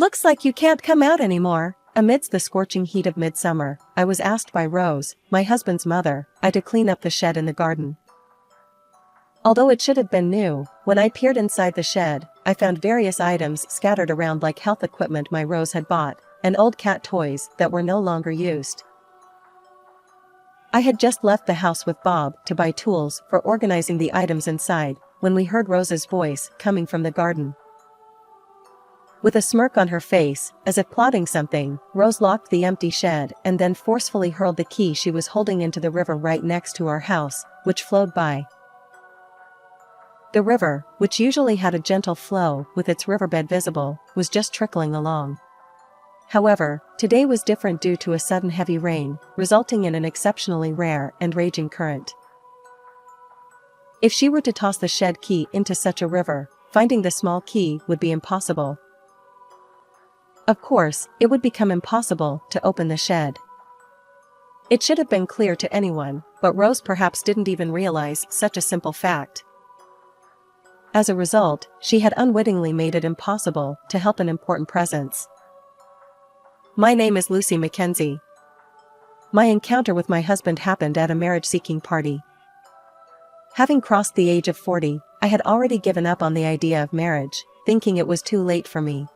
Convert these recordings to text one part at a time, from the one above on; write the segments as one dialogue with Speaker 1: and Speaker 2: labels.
Speaker 1: Looks like you can't come out anymore. Amidst the scorching heat of midsummer, I was asked by Rose, my husband's mother, to clean up the shed in the garden. Although it should have been new, when I peered inside the shed, I found various items scattered around like health equipment my Rose had bought, and old cat toys that were no longer used. I had just left the house with Bob to buy tools for organizing the items inside, when we heard Rose's voice coming from the garden. With a smirk on her face, as if plotting something, Rose locked the empty shed and then forcefully hurled the key she was holding into the river right next to our house, which flowed by. The river, which usually had a gentle flow with its riverbed visible, was just trickling along. However, today was different due to a sudden heavy rain, resulting in an exceptionally rare and raging current. If she were to toss the shed key into such a river, finding the small key would be impossible. Of course, it would become impossible to open the shed. It should have been clear to anyone, but Rose perhaps didn't even realize such a simple fact. As a result, she had unwittingly made it impossible to help an important presence. My name is Lucy Mackenzie. My encounter with my husband happened at a marriage-seeking party. Having crossed the age of 40, I had already given up on the idea of marriage, thinking it was too late for me.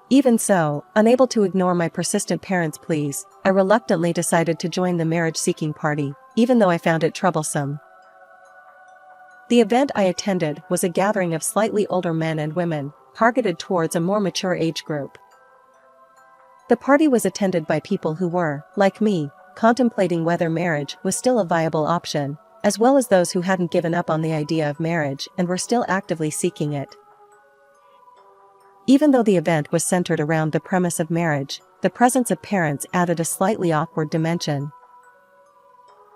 Speaker 1: Even so, unable to ignore my persistent parents' pleas, I reluctantly decided to join the marriage-seeking party, even though I found it troublesome. The event I attended was a gathering of slightly older men and women, targeted towards a more mature age group. The party was attended by people who were, like me, contemplating whether marriage was still a viable option, as well as those who hadn't given up on the idea of marriage and were still actively seeking it. Even though the event was centered around the premise of marriage, the presence of parents added a slightly awkward dimension.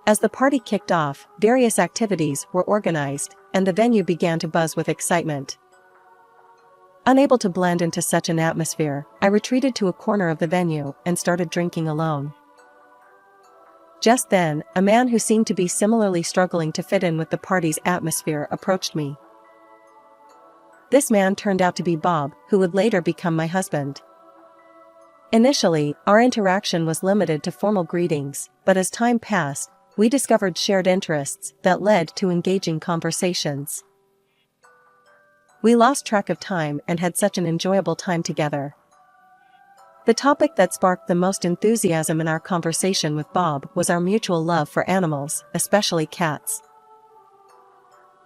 Speaker 1: As the party kicked off, various activities were organized, and the venue began to buzz with excitement. Unable to blend into such an atmosphere, I retreated to a corner of the venue and started drinking alone. Just then, a man who seemed to be similarly struggling to fit in with the party's atmosphere approached me. This man turned out to be Bob, who would later become my husband. Initially, our interaction was limited to formal greetings, but as time passed, we discovered shared interests that led to engaging conversations. We lost track of time and had such an enjoyable time together. The topic that sparked the most enthusiasm in our conversation with Bob was our mutual love for animals, especially cats.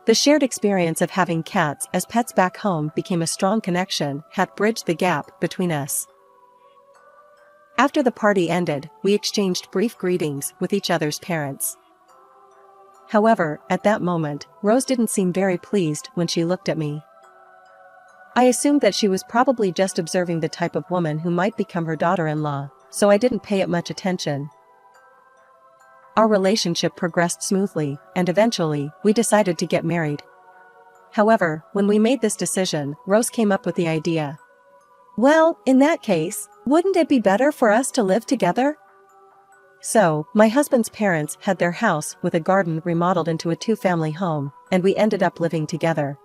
Speaker 1: The shared experience of having cats as pets back home became a strong connection that bridged the gap between us. After the party ended, we exchanged brief greetings with each other's parents. However, at that moment, Rose didn't seem very pleased when she looked at me. I assumed that she was probably just observing the type of woman who might become her daughter-in-law, so I didn't pay it much attention. Our relationship progressed smoothly, and eventually, we decided to get married. However, when we made this decision, Rose came up with the idea. Well, in that case, wouldn't it be better for us to live together? So, my husband's parents had their house with a garden remodeled into a two-family home, and we ended up living together.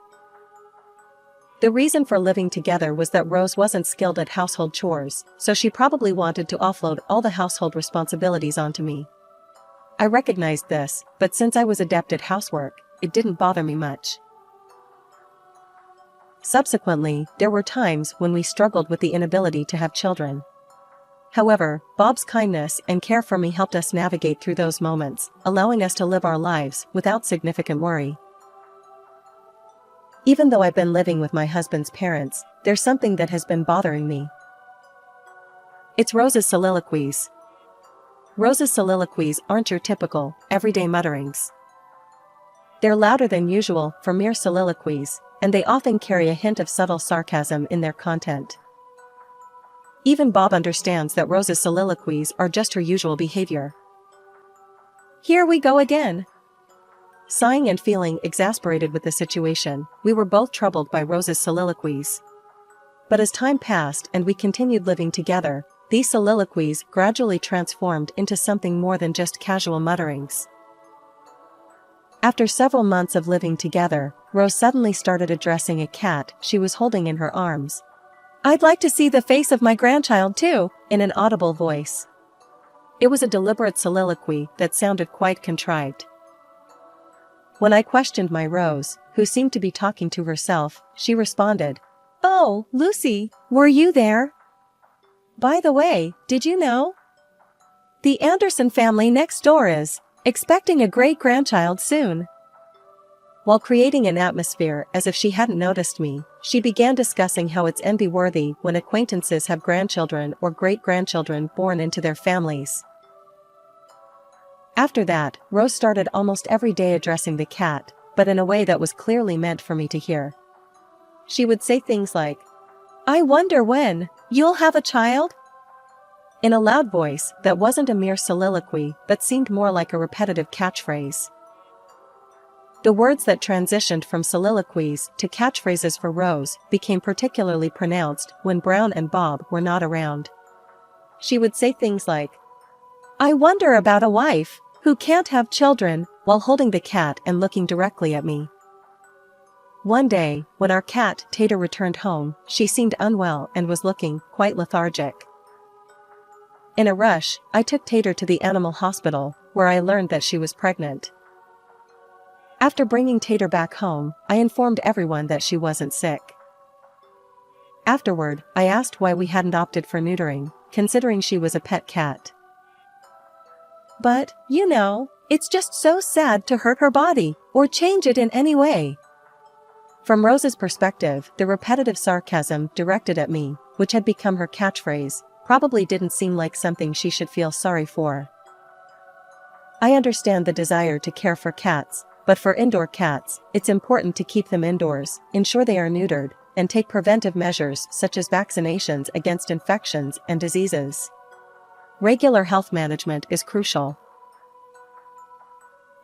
Speaker 1: The reason for living together was that Rose wasn't skilled at household chores, so she probably wanted to offload all the household responsibilities onto me. I recognized this, but since I was adept at housework, it didn't bother me much. Subsequently, there were times when we struggled with the inability to have children. However, Bob's kindness and care for me helped us navigate through those moments, allowing us to live our lives without significant worry. Even though I've been living with my husband's parents, there's something that has been bothering me. It's Rose's soliloquies. Rose's soliloquies aren't your typical, everyday mutterings. They're louder than usual for mere soliloquies, and they often carry a hint of subtle sarcasm in their content. Even Bob understands that Rose's soliloquies are just her usual behavior. Here we go again. Sighing and feeling exasperated with the situation, we were both troubled by Rose's soliloquies. But as time passed and we continued living together, these soliloquies gradually transformed into something more than just casual mutterings. After several months of living together, Rose suddenly started addressing a cat she was holding in her arms. I'd like to see the face of my grandchild too, in an audible voice. It was a deliberate soliloquy that sounded quite contrived. When I questioned my Rose, who seemed to be talking to herself, she responded, "Oh, Lucy, were you there? By the way, did you know? The Anderson family next door is expecting a great-grandchild soon." While creating an atmosphere as if she hadn't noticed me, she began discussing how it's envy-worthy when acquaintances have grandchildren or great-grandchildren born into their families. After that, Rose started almost every day addressing the cat, but in a way that was clearly meant for me to hear. She would say things like, "I wonder when you'll have a child?" in a loud voice that wasn't a mere soliloquy but seemed more like a repetitive catchphrase. The words that transitioned from soliloquies to catchphrases for Rose became particularly pronounced when Brown and Bob were not around. She would say things like, "I wonder about a wife who can't have children," while holding the cat and looking directly at me. One day, when our cat Tater returned home, she seemed unwell and was looking quite lethargic. In a rush, I took Tater to the animal hospital, where I learned that she was pregnant. After bringing Tater back home, I informed everyone that she wasn't sick. Afterward, I asked why we hadn't opted for neutering, considering she was a pet cat. "But, you know, it's just so sad to hurt her body, or change it in any way." From Rose's perspective, the repetitive sarcasm directed at me, which had become her catchphrase, probably didn't seem like something she should feel sorry for. I understand the desire to care for cats, but for indoor cats, it's important to keep them indoors, ensure they are neutered, and take preventive measures such as vaccinations against infections and diseases. Regular health management is crucial.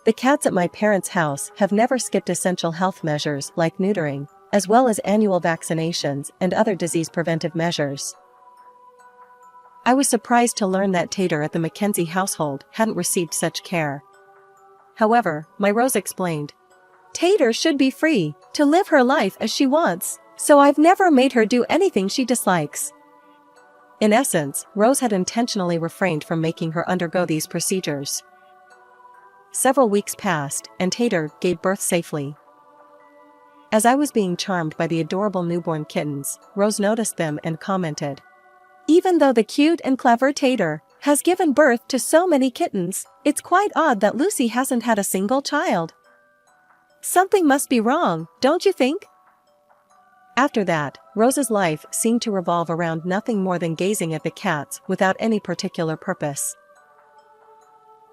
Speaker 1: The cats at my parents' house have never skipped essential health measures like neutering, as well as annual vaccinations and other disease preventive measures. I was surprised to learn that Tater at the Mackenzie household hadn't received such care. However, my Rose explained, "Tater should be free to live her life as she wants, so I've never made her do anything she dislikes." In essence, Rose had intentionally refrained from making her undergo these procedures. Several weeks passed, and Tater gave birth safely. As I was being charmed by the adorable newborn kittens, Rose noticed them and commented, "Even though the cute and clever Tater has given birth to so many kittens, it's quite odd that Lucy hasn't had a single child. Something must be wrong, don't you think?" After that, Rose's life seemed to revolve around nothing more than gazing at the cats without any particular purpose.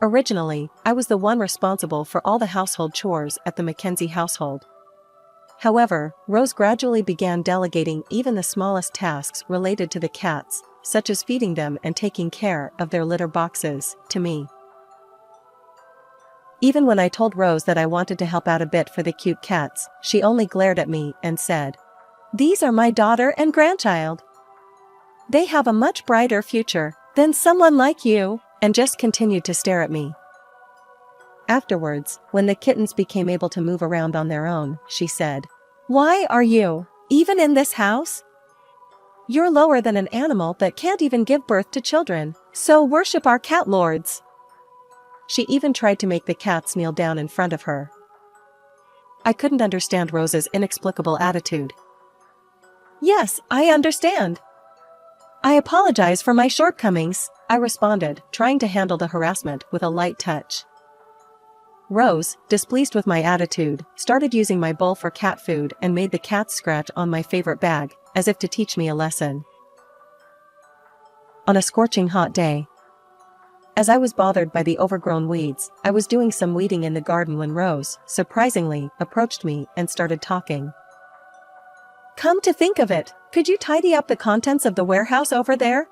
Speaker 1: Originally, I was the one responsible for all the household chores at the Mackenzie household. However, Rose gradually began delegating even the smallest tasks related to the cats, such as feeding them and taking care of their litter boxes, to me. Even when I told Rose that I wanted to help out a bit for the cute cats, she only glared at me and said, "These are my daughter and grandchild. They have a much brighter future than someone like you," and just continued to stare at me. Afterwards, when the kittens became able to move around on their own, she said, "Why are you even in this house? You're lower than an animal that can't even give birth to children, so worship our cat lords." She even tried to make the cats kneel down in front of her. I couldn't understand Rose's inexplicable attitude. "Yes, I understand. I apologize for my shortcomings," I responded, trying to handle the harassment with a light touch. Rose, displeased with my attitude, started using my bowl for cat food and made the cats scratch on my favorite bag, as if to teach me a lesson. On a scorching hot day, as I was bothered by the overgrown weeds, I was doing some weeding in the garden when Rose, surprisingly, approached me and started talking. "Come to think of it, could you tidy up the contents of the warehouse over there?"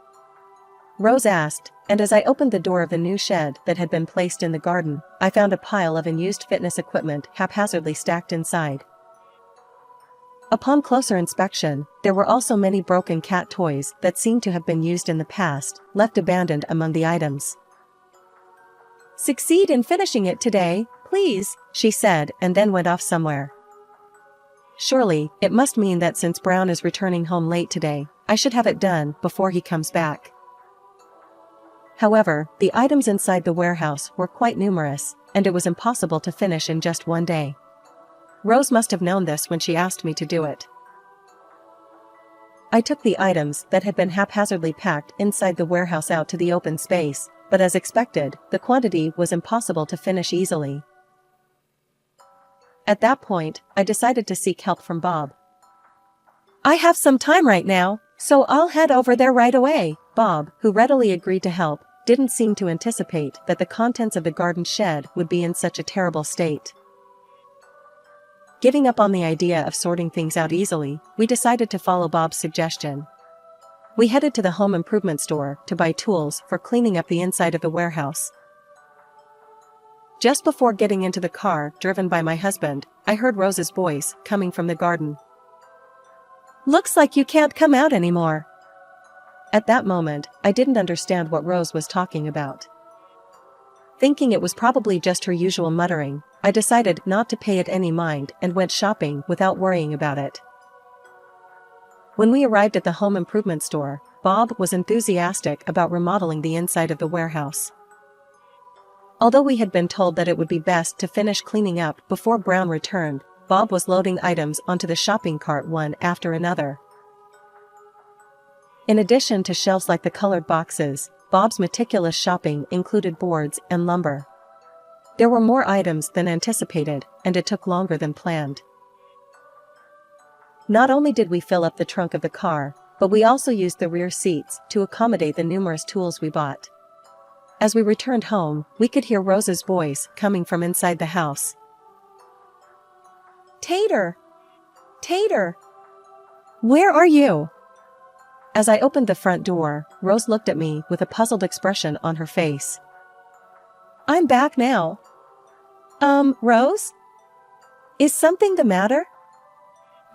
Speaker 1: Rose asked, and as I opened the door of the new shed that had been placed in the garden, I found a pile of unused fitness equipment haphazardly stacked inside. Upon closer inspection, there were also many broken cat toys that seemed to have been used in the past, left abandoned among the items. "Succeed in finishing it today, please," she said, and then went off somewhere. Surely, it must mean that since Brown is returning home late today, I should have it done before he comes back. However, the items inside the warehouse were quite numerous, and it was impossible to finish in just one day. Rose must have known this when she asked me to do it. I took the items that had been haphazardly packed inside the warehouse out to the open space, but as expected, the quantity was impossible to finish easily. At that point, I decided to seek help from Bob. "I have some time right now, so I'll head over there right away." Bob, who readily agreed to help, didn't seem to anticipate that the contents of the garden shed would be in such a terrible state. Giving up on the idea of sorting things out easily, we decided to follow Bob's suggestion. We headed to the home improvement store to buy tools for cleaning up the inside of the warehouse. Just before getting into the car driven by my husband, I heard Rose's voice coming from the garden. "Looks like you can't come out anymore." At that moment, I didn't understand what Rose was talking about. Thinking it was probably just her usual muttering, I decided not to pay it any mind and went shopping without worrying about it. When we arrived at the home improvement store, Bob was enthusiastic about remodeling the inside of the warehouse. Although we had been told that it would be best to finish cleaning up before Brown returned, Bob was loading items onto the shopping cart one after another. In addition to shelves like the colored boxes, Bob's meticulous shopping included boards and lumber. There were more items than anticipated, and it took longer than planned. Not only did we fill up the trunk of the car, but we also used the rear seats to accommodate the numerous tools we bought. As we returned home, we could hear Rose's voice coming from inside the house. "Tater! Tater! Where are you?" As I opened the front door, Rose looked at me with a puzzled expression on her face. "I'm back now." Rose? Is something the matter?"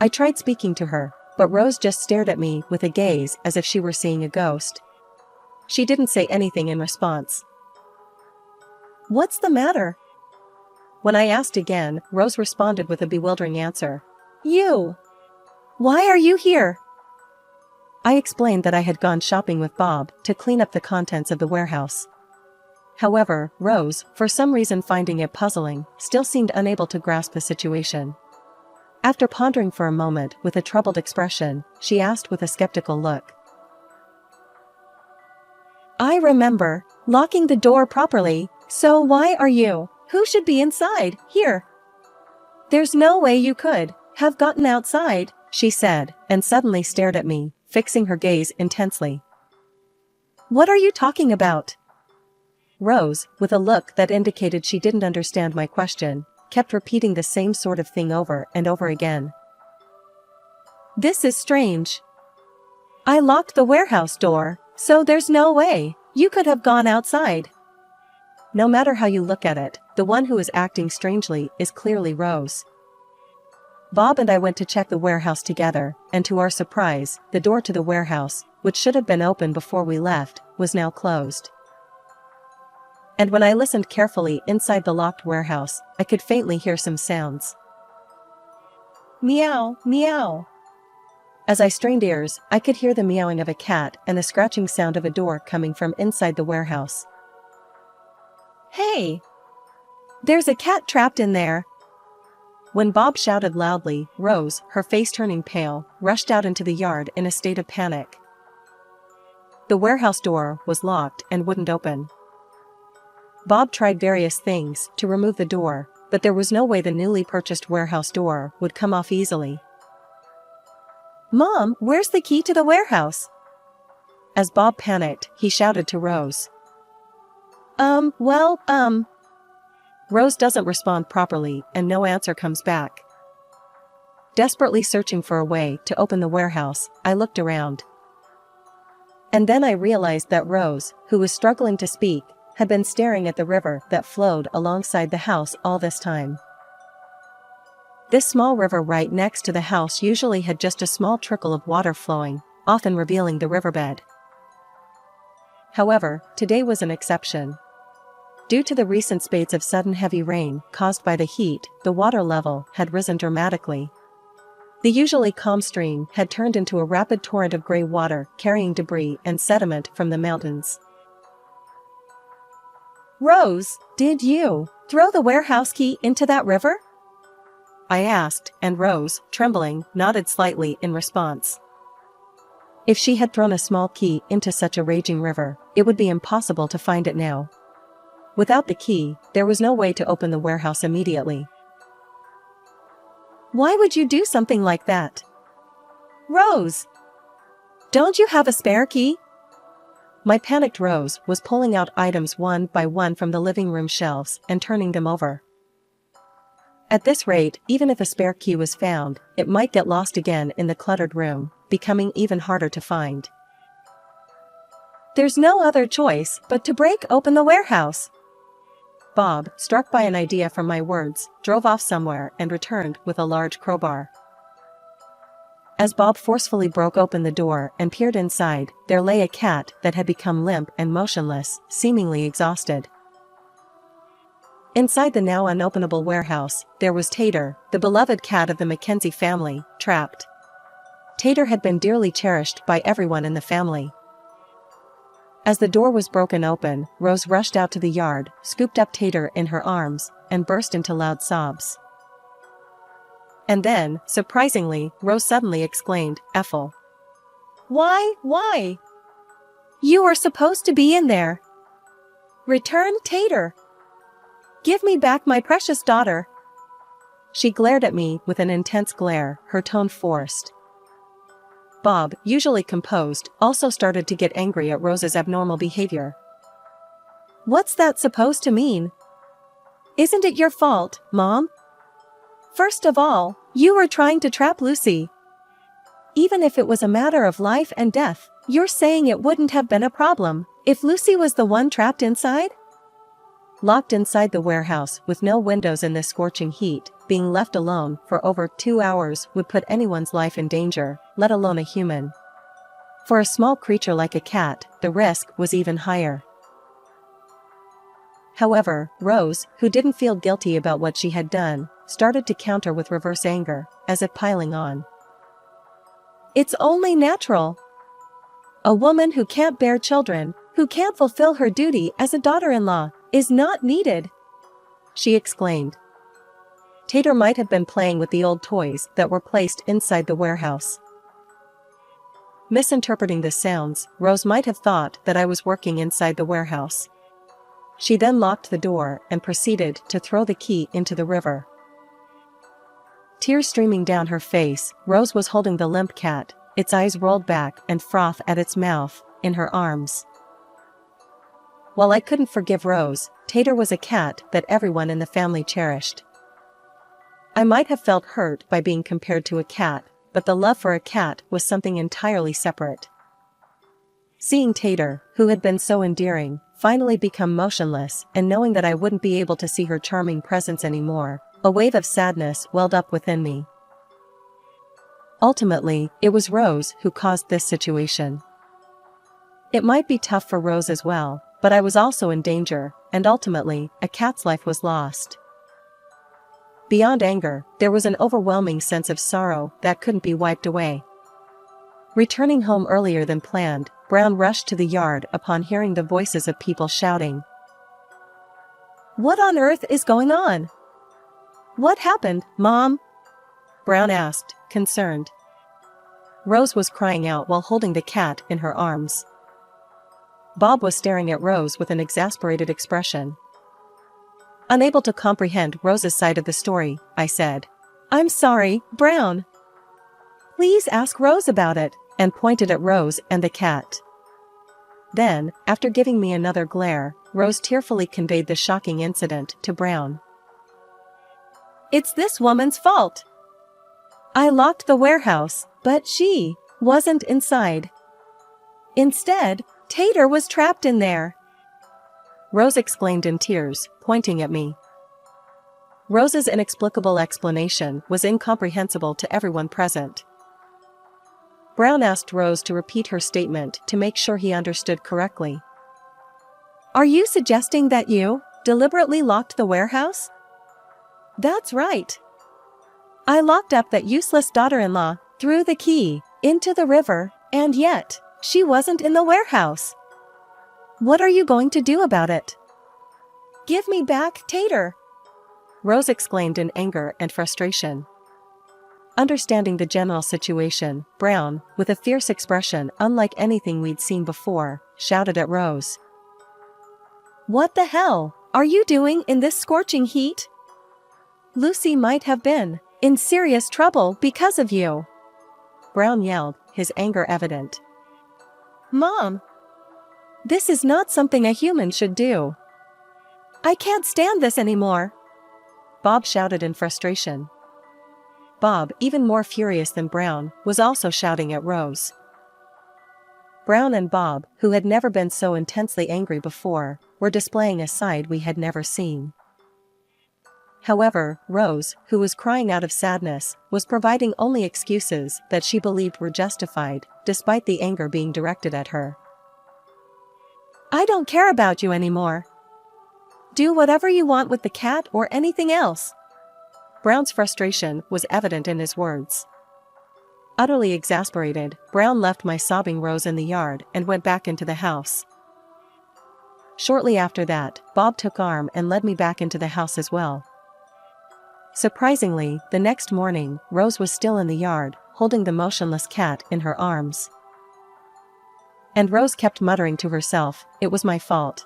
Speaker 1: I tried speaking to her, but Rose just stared at me with a gaze as if she were seeing a ghost. She didn't say anything in response. "What's the matter?" When I asked again, Rose responded with a bewildering answer. "You! Why are you here?" I explained that I had gone shopping with Bob to clean up the contents of the warehouse. However, Rose, for some reason finding it puzzling, still seemed unable to grasp the situation. After pondering for a moment with a troubled expression, she asked with a skeptical look. "I remember locking the door properly, so why are you? Who should be inside here? There's no way you could have gotten outside," she said, and suddenly stared at me, fixing her gaze intensely. "What are you talking about?" Rose, with a look that indicated she didn't understand my question, kept repeating the same sort of thing over and over again. "This is strange. I locked the warehouse door, so there's no way you could have gone outside." No matter how you look at it, the one who is acting strangely is clearly Rose. Bob and I went to check the warehouse together, and to our surprise, the door to the warehouse, which should have been open before we left, was now closed. And when I listened carefully inside the locked warehouse, I could faintly hear some sounds. Meow, meow. As I strained ears, I could hear the meowing of a cat and the scratching sound of a door coming from inside the warehouse. "Hey! There's a cat trapped in there!" When Bob shouted loudly, Rose, her face turning pale, rushed out into the yard in a state of panic. The warehouse door was locked and wouldn't open. Bob tried various things to remove the door, but there was no way the newly purchased warehouse door would come off easily. "Mom, where's the key to the warehouse?" As Bob panicked, he shouted to Rose. Rose doesn't respond properly and no answer comes back. Desperately searching for a way to open the warehouse, I looked around. And then I realized that Rose, who was struggling to speak, had been staring at the river that flowed alongside the house all this time. This small river right next to the house usually had just a small trickle of water flowing, often revealing the riverbed. However, today was an exception. Due to the recent spate of sudden heavy rain caused by the heat, the water level had risen dramatically. The usually calm stream had turned into a rapid torrent of gray water carrying debris and sediment from the mountains.
Speaker 2: Rose, did you throw the warehouse key into that river?
Speaker 1: I asked, and Rose, trembling, nodded slightly in response. If she had thrown a small key into such a raging river, it would be impossible to find it now. Without the key, there was no way to open the warehouse immediately.
Speaker 2: Why would you do something like that? Rose! Don't you have a spare key?
Speaker 1: My panicked Rose was pulling out items one by one from the living room shelves and turning them over. At this rate, even if a spare key was found, it might get lost again in the cluttered room, becoming even harder to find.
Speaker 2: There's no other choice but to break open the warehouse.
Speaker 1: Bob, struck by an idea from my words, drove off somewhere and returned with a large crowbar. As Bob forcefully broke open the door and peered inside, there lay a cat that had become limp and motionless, seemingly exhausted. Inside the now unopenable warehouse, there was Tater, the beloved cat of the Mackenzie family, trapped. Tater had been dearly cherished by everyone in the family. As the door was broken open, Rose rushed out to the yard, scooped up Tater in her arms, and burst into loud sobs. And then, surprisingly, Rose suddenly exclaimed, "Ethel.
Speaker 2: Why? You were supposed to be in there. Return Tater. Give me back my precious daughter."
Speaker 1: She glared at me with an intense glare, her tone forced. Bob, usually composed, also started to get angry at Rose's abnormal behavior.
Speaker 2: What's that supposed to mean? Isn't it your fault, Mom? First of all, you were trying to trap Lucy. Even if it was a matter of life and death, you're saying it wouldn't have been a problem if Lucy was the one trapped inside?
Speaker 1: Locked inside the warehouse with no windows in this scorching heat, being left alone for over 2 hours would put anyone's life in danger, let alone a human. For a small creature like a cat, the risk was even higher. However, Rose, who didn't feel guilty about what she had done, started to counter with reverse anger, as if piling on.
Speaker 2: It's only natural. A woman who can't bear children, who can't fulfill her duty as a daughter-in-law, is not needed,
Speaker 1: she exclaimed. Tater might have been playing with the old toys that were placed inside the warehouse. Misinterpreting the sounds, Rose might have thought that I was working inside the warehouse. She then locked the door and proceeded to throw the key into the river. Tears streaming down her face, Rose was holding the limp cat, its eyes rolled back and froth at its mouth, in her arms. While I couldn't forgive Rose, Tater was a cat that everyone in the family cherished. I might have felt hurt by being compared to a cat, but the love for a cat was something entirely separate. Seeing Tater, who had been so endearing, finally become motionless and knowing that I wouldn't be able to see her charming presence anymore, a wave of sadness welled up within me. Ultimately, it was Rose who caused this situation. It might be tough for Rose as well, but I was also in danger, and ultimately, a cat's life was lost. Beyond anger, there was an overwhelming sense of sorrow that couldn't be wiped away. Returning home earlier than planned, Brown rushed to the yard upon hearing the voices of people shouting.
Speaker 2: "What on earth is going on? What happened, Mom?"
Speaker 1: Brown asked, concerned. Rose was crying out while holding the cat in her arms. Bob was staring at Rose with an exasperated expression. Unable to comprehend Rose's side of the story, I said,
Speaker 2: "I'm sorry, Brown. Please ask Rose about it,"
Speaker 1: and pointed at Rose and the cat. Then, after giving me another glare, Rose tearfully conveyed the shocking incident to Brown.
Speaker 2: "It's this woman's fault. I locked the warehouse, but she wasn't inside. Instead, Tater was trapped in there,"
Speaker 1: Rose exclaimed in tears, pointing at me. Rose's inexplicable explanation was incomprehensible to everyone present. Brown asked Rose to repeat her statement to make sure he understood correctly.
Speaker 2: "Are you suggesting that you deliberately locked the warehouse?" "That's right. I locked up that useless daughter-in-law, threw the key into the river, and yet, she wasn't in the warehouse. What are you going to do about it? Give me back Tater! Rose exclaimed in anger and frustration. Understanding the general situation, Brown, with a fierce expression unlike anything we'd seen before, shouted at Rose. What the hell are you doing in this scorching heat? Lucy might have been in serious trouble because of you. Brown yelled, his anger evident. Mom! This is not something a human should do. I can't stand this anymore. Bob shouted in frustration. Bob, even more furious than Brown, was also shouting at Rose. Brown and Bob, who had never been so intensely angry before, were displaying a side we had never seen. However, Rose, who was crying out of sadness, was providing only excuses that she believed were justified, despite the anger being directed at her. I don't care about you anymore. Do whatever you want with the cat or anything else. Brown's frustration was evident in his words. Utterly exasperated, Brown left my sobbing Rose in the yard and went back into the house. Shortly after that, Bob took arm and led me back into the house as well. Surprisingly, the next morning, Rose was still in the yard, holding the motionless cat in her arms. And Rose kept muttering to herself, "It was my fault."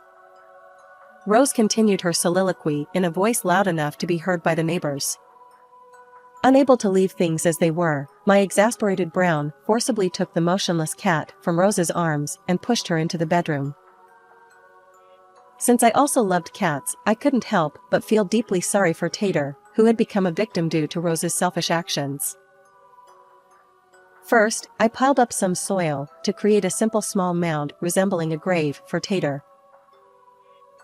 Speaker 2: Rose continued her soliloquy in a voice loud enough to be heard by the neighbors. Unable to leave things as they were, my exasperated Brown forcibly took the motionless cat from Rose's arms and pushed her into the bedroom. Since I also loved cats, I couldn't help but feel deeply sorry for Tater, who had become a victim due to Rose's selfish actions. First, I piled up some soil to create a simple small mound resembling a grave for Tater.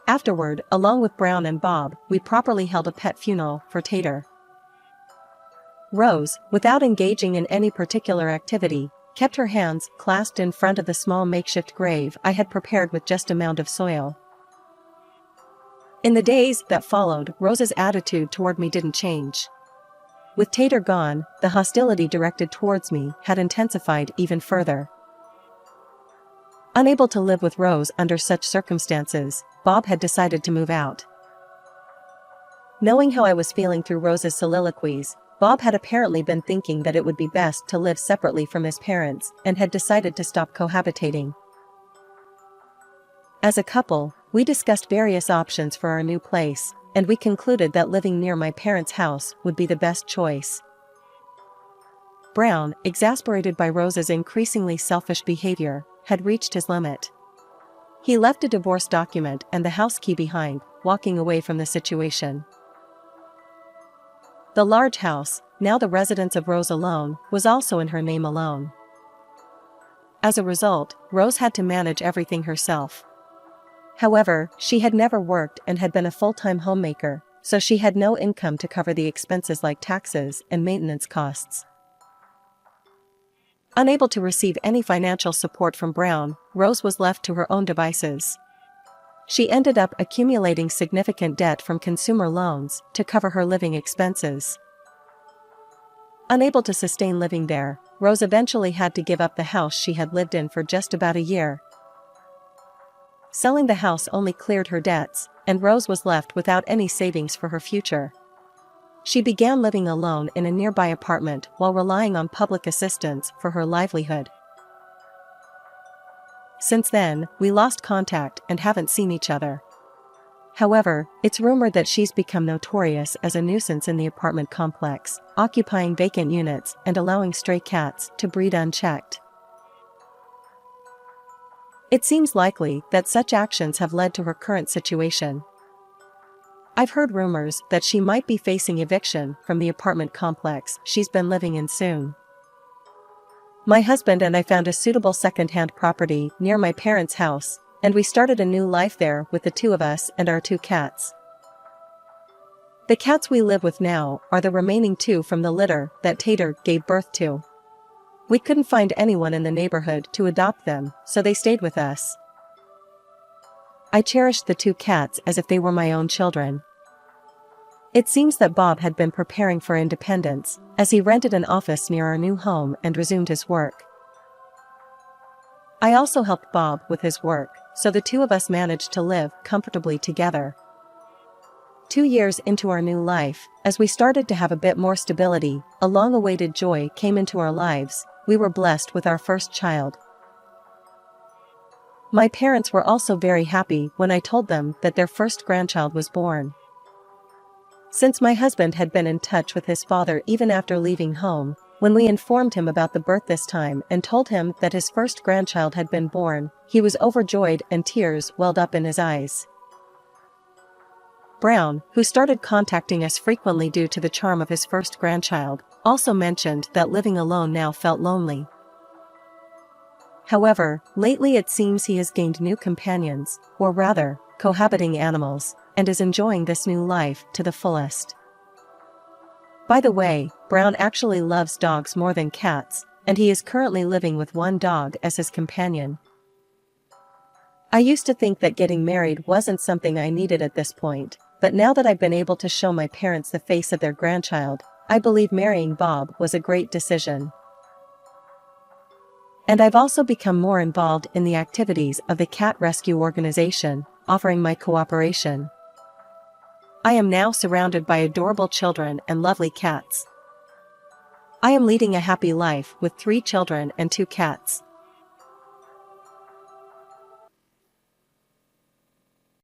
Speaker 2: Afterward, along with Brown and Bob, we properly held a pet funeral for Tater. Rose, without engaging in any particular activity, kept her hands clasped in front of the small makeshift grave I had prepared with just a mound of soil. In the days that followed, Rose's attitude toward me didn't change. With Tater gone, the hostility directed towards me had intensified even further. Unable to live with Rose under such circumstances, Bob had decided to move out. Knowing how I was feeling through Rose's soliloquies, Bob had apparently been thinking that it would be best to live separately from his parents and had decided to stop cohabitating. As a couple, we discussed various options for our new place, and we concluded that living near my parents' house would be the best choice. Brown, exasperated by Rose's increasingly selfish behavior, had reached his limit. He left a divorce document and the house key behind, walking away from the situation. The large house, now the residence of Rose alone, was also in her name alone. As a result, Rose had to manage everything herself. However, she had never worked and had been a full-time homemaker, so she had no income to cover the expenses like taxes and maintenance costs. Unable to receive any financial support from Brown, Rose was left to her own devices. She ended up accumulating significant debt from consumer loans to cover her living expenses. Unable to sustain living there, Rose eventually had to give up the house she had lived in for just about a year. Selling the house only cleared her debts, and Rose was left without any savings for her future. She began living alone in a nearby apartment while relying on public assistance for her livelihood. Since then, we lost contact and haven't seen each other. However, it's rumored that she's become notorious as a nuisance in the apartment complex, occupying vacant units and allowing stray cats to breed unchecked. It seems likely that such actions have led to her current situation. I've heard rumors that she might be facing eviction from the apartment complex she's been living in soon. My husband and I found a suitable second-hand property near my parents' house, and we started a new life there with the two of us and our 2 cats. The cats we live with now are the remaining 2 from the litter that Tater gave birth to. We couldn't find anyone in the neighborhood to adopt them, so they stayed with us. I cherished the 2 cats as if they were my own children.
Speaker 1: It seems that Bob had been preparing for independence, as he rented an office near our new home and resumed his work. I also helped Bob with his work, so the two of us managed to live comfortably together. 2 years into our new life, as we started to have a bit more stability, a long-awaited joy came into our lives. We were blessed with our first child. My parents were also very happy when I told them that their first grandchild was born. Since my husband had been in touch with his father even after leaving home, when we informed him about the birth this time and told him that his first grandchild had been born, he was overjoyed and tears welled up in his eyes. Brown, who started contacting us frequently due to the charm of his first grandchild, also mentioned that living alone now felt lonely. However, lately it seems he has gained new companions, or rather, cohabiting animals, and is enjoying this new life to the fullest. By the way, Brown actually loves dogs more than cats, and he is currently living with one dog as his companion. I used to think that getting married wasn't something I needed at this point, but now that I've been able to show my parents the face of their grandchild, I believe marrying Bob was a great decision. And I've also become more involved in the activities of the cat rescue organization, offering my cooperation. I am now surrounded by adorable children and lovely cats. I am leading a happy life with 3 children and 2 cats.